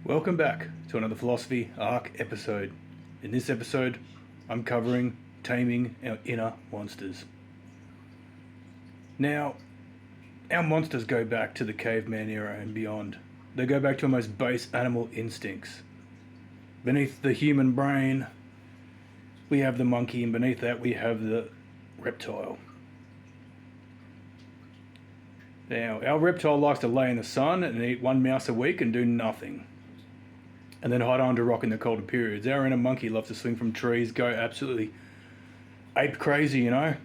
Welcome back to another Phill-osophy Arc episode. In this episode, I'm covering taming our inner monsters. Now, our monsters go back to the caveman era and beyond. They go back to our most base animal instincts. Beneath the human brain, we have the monkey, and beneath that we have the reptile. Now, our reptile likes to lay in the sun and eat one mouse a week and do nothing, and then hide under a rock in the colder periods. Our inner monkey loves to swing from trees, go absolutely ape crazy, and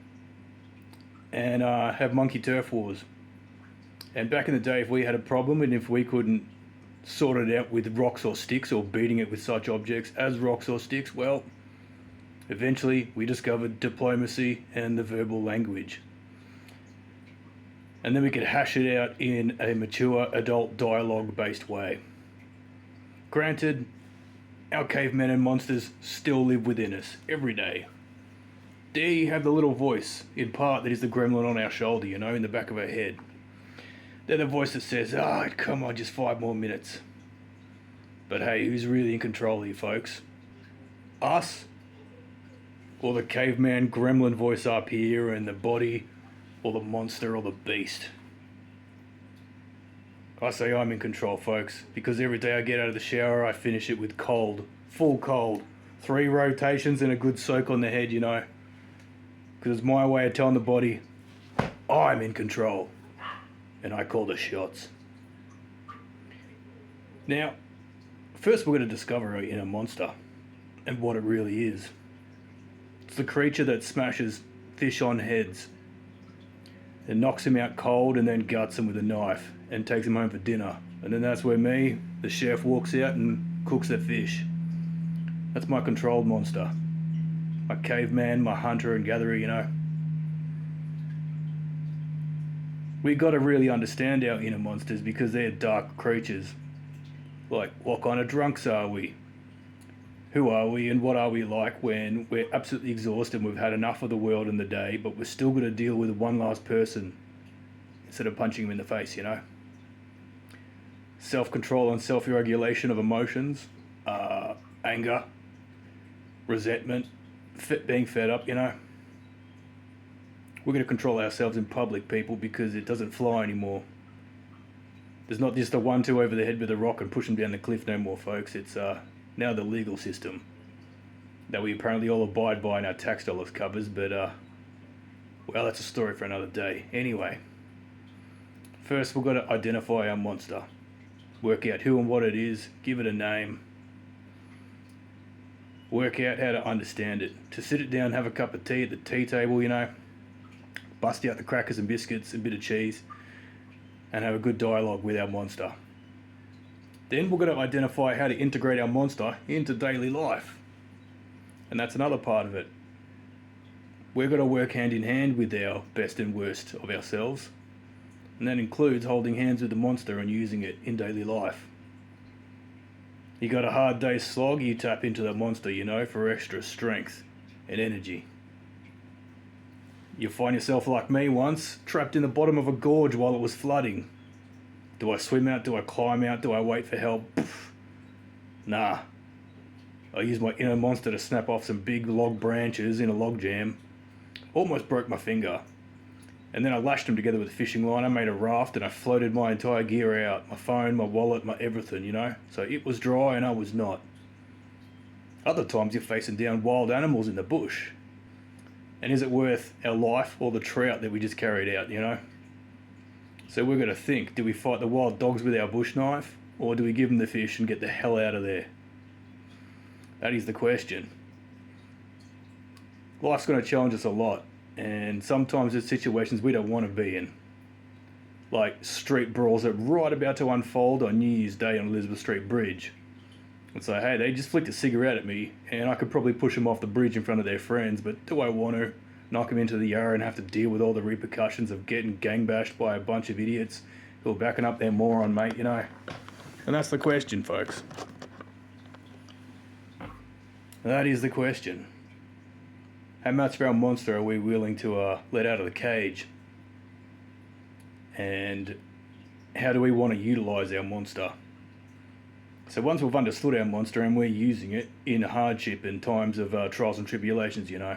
have monkey turf wars. And back in the day, if we had a problem and if we couldn't sort it out with rocks or sticks or beating it with such objects as rocks or sticks, well, eventually we discovered diplomacy and the verbal language. And then we could hash it out in a mature adult dialogue based way. Granted, our cavemen and monsters still live within us every day. There you have the little voice, in part, that is the gremlin on our shoulder, in the back of our head. They're the voice that says, come on, just 5 more minutes. But hey, who's really in control here, folks? Us? Or the caveman gremlin voice up here and the body, or the monster, or the beast? I say I'm in control, folks, because every day I get out of the shower, I finish it with cold, full cold. 3 rotations and a good soak on the head, Because it's my way of telling the body, I'm in control, and I call the shots. Now, first we're going to discover our inner monster, and what it really is. It's the creature that smashes fish on heads, and knocks him out cold and then guts him with a knife and takes him home for dinner. And then that's where me, the chef, walks out and cooks the fish. That's my controlled monster. My caveman, my hunter and gatherer, We got to really understand our inner monsters because they're dark creatures. Like, what kind of drunks are we? Who are we and what are we like when we're absolutely exhausted and we've had enough of the world and the day, but we're still going to deal with one last person instead of punching him in the face, Self-control and self-regulation of emotions, anger, resentment, being fed up, We're going to control ourselves in public, people, because it doesn't fly anymore. There's not just a 1-2 over the head with a rock and push them down the cliff no more, folks. It's now the legal system that we apparently all abide by and our tax dollars covers, but well, that's a story for another day. Anyway, first we've got to identify our monster, work out who and what it is, give it a name, work out how to understand it, to sit it down, have a cup of tea at the tea table, bust out the crackers and biscuits, a bit of cheese, and have a good dialogue with our monster. Then we're going to identify how to integrate our monster into daily life. And that's another part of it. We're going to work hand in hand with our best and worst of ourselves. And that includes holding hands with the monster and using it in daily life. You got a hard day's slog, you tap into the monster, for extra strength and energy. You'll find yourself like me once, trapped in the bottom of a gorge while it was flooding. Do I swim out? Do I climb out? Do I wait for help? Nah. I used my inner monster to snap off some big log branches in a log jam. Almost broke my finger. And then I lashed them together with a fishing line. I made a raft and I floated my entire gear out. My phone, my wallet, my everything, So it was dry and I was not. Other times you're facing down wild animals in the bush. And is it worth our life or the trout that we just carried out, So we're going to think, do we fight the wild dogs with our bush knife, or do we give them the fish and get the hell out of there? That is the question. Life's going to challenge us a lot, and sometimes there's situations we don't want to be in. Like street brawls that are right about to unfold on New Year's Day on Elizabeth Street Bridge. And say, hey, they just flicked a cigarette at me, and I could probably push them off the bridge in front of their friends, but do I want to knock them into the yard and have to deal with all the repercussions of getting gang-bashed by a bunch of idiots who are backing up their moron mate, And that's the question, folks. That is the question. How much of our monster are we willing to let out of the cage? And how do we want to utilize our monster? So once we've understood our monster and we're using it in hardship and times of trials and tribulations, you know,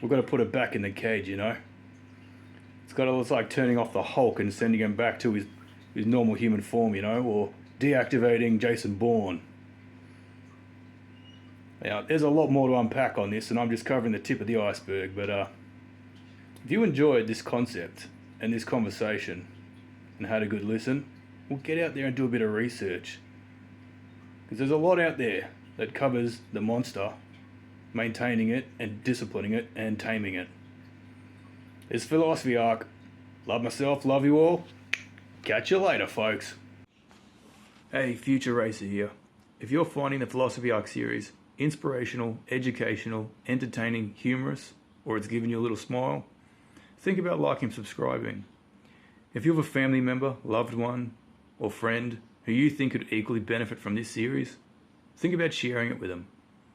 we've got to put it back in the cage, you know. It's like turning off the Hulk and sending him back to his normal human form, you know, or deactivating Jason Bourne. Now, there's a lot more to unpack on this, and I'm just covering the tip of the iceberg, but if you enjoyed this concept and this conversation and had a good listen, well, get out there and do a bit of research. Because there's a lot out there that covers the monster, maintaining it and disciplining it and taming it. It's Phill-osophy Arc. Love myself, love you all. Catch you later, folks. Hey, Future Racer here. If you're finding the Phill-osophy Arc series inspirational, educational, entertaining, humorous, or it's giving you a little smile, think about liking and subscribing. If you have a family member, loved one, or friend who you think could equally benefit from this series, think about sharing it with them.